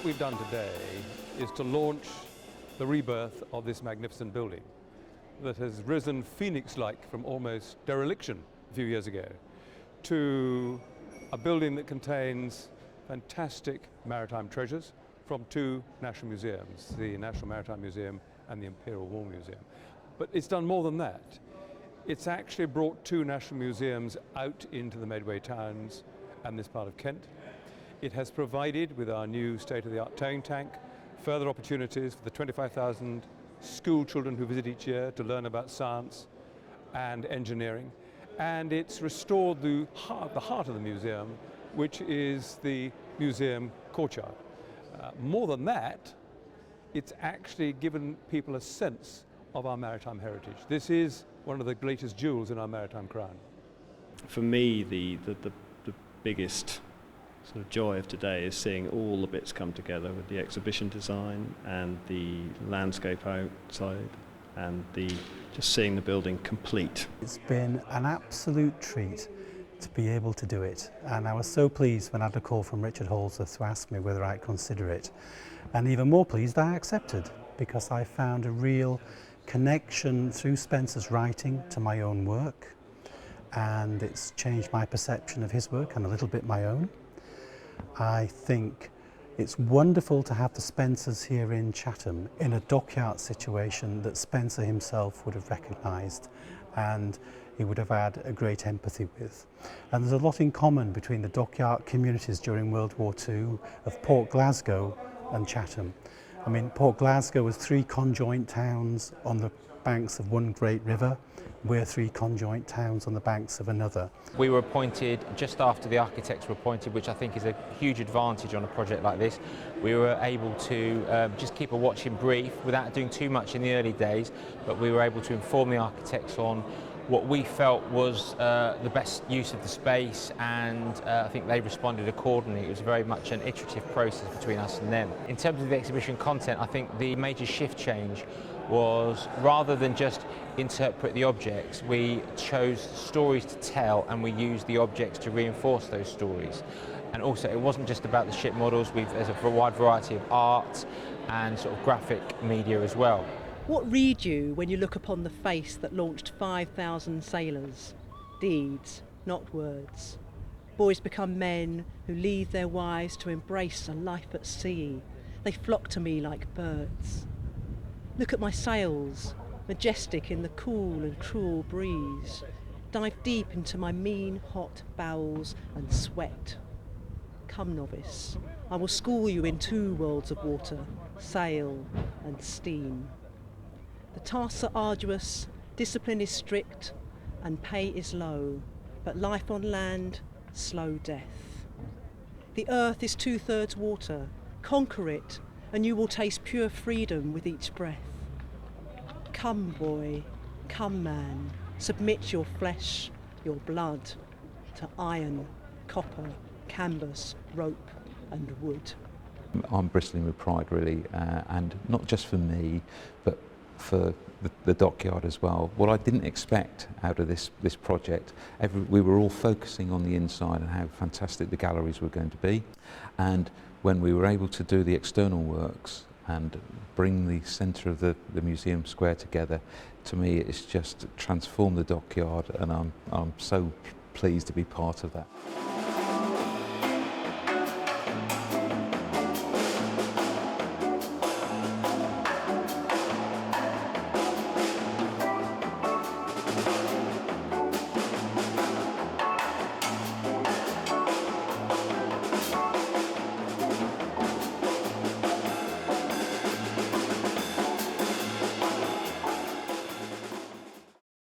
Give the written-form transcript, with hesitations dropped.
we've done today is to launch the rebirth of this magnificent building that has risen phoenix-like from almost dereliction a few years ago to a building that contains fantastic maritime treasures from two national museums, the National Maritime Museum and the Imperial War Museum. But it's done more than that. It's actually brought two national museums out into the Medway towns and this part of Kent. It has provided, with our new state-of-the-art towing tank, further opportunities for the 25,000 school children who visit each year to learn about science and engineering. And it's restored the heart of the museum, which is the museum courtyard. More than that, it's actually given people a sense of our maritime heritage. This is one of the greatest jewels in our maritime crown. For me, the biggest sort of joy of today is seeing all the bits come together with the exhibition design and the landscape outside and just seeing the building complete. It's been an absolute treat to be able to do it, and I was so pleased when I had a call from Richard Holsworth to ask me whether I'd consider it, and even more pleased I accepted, because I found a real connection through Spencer's writing to my own work, and it's changed my perception of his work and a little bit my own. I think it's wonderful to have the Spencers here in Chatham in a dockyard situation that Spencer himself would have recognised and he would have had a great empathy with. And there's a lot in common between the dockyard communities during World War II of Port Glasgow and Chatham. I mean, Port Glasgow was three conjoint towns on the banks of one great river. We're three conjoint towns on the banks of another. We were appointed just after the architects were appointed, which I think is a huge advantage on a project like this. We were able to just keep a watching brief without doing too much in the early days, but we were able to inform the architects on what we felt was the best use of the space, and I think they responded accordingly. It was very much an iterative process between us and them. In terms of the exhibition content, I think the major shift change was, rather than just interpret the objects, we chose stories to tell and we used the objects to reinforce those stories. And also it wasn't just about the ship models, there's a wide variety of art and sort of graphic media as well. What read you when you look upon the face that launched 5,000 sailors? Deeds, not words. Boys become men who leave their wives to embrace a life at sea. They flock to me like birds. Look at my sails, majestic in the cool and cruel breeze. Dive deep into my mean, hot bowels and sweat. Come, novice, I will school you in two worlds of water, sail and steam. The tasks are arduous, discipline is strict, and pay is low, but life on land, slow death. The earth is 2/3 water. Conquer it, and you will taste pure freedom with each breath. Come, boy, come, man, submit your flesh, your blood, to iron, copper, canvas, rope, and wood. I'm bristling with pride, really, and not just for me, but for the dockyard as well. What I didn't expect out of this project, we were all focusing on the inside and how fantastic the galleries were going to be, and when we were able to do the external works and bring the centre of the museum square together, to me it's just transformed the dockyard, and I'm so pleased to be part of that.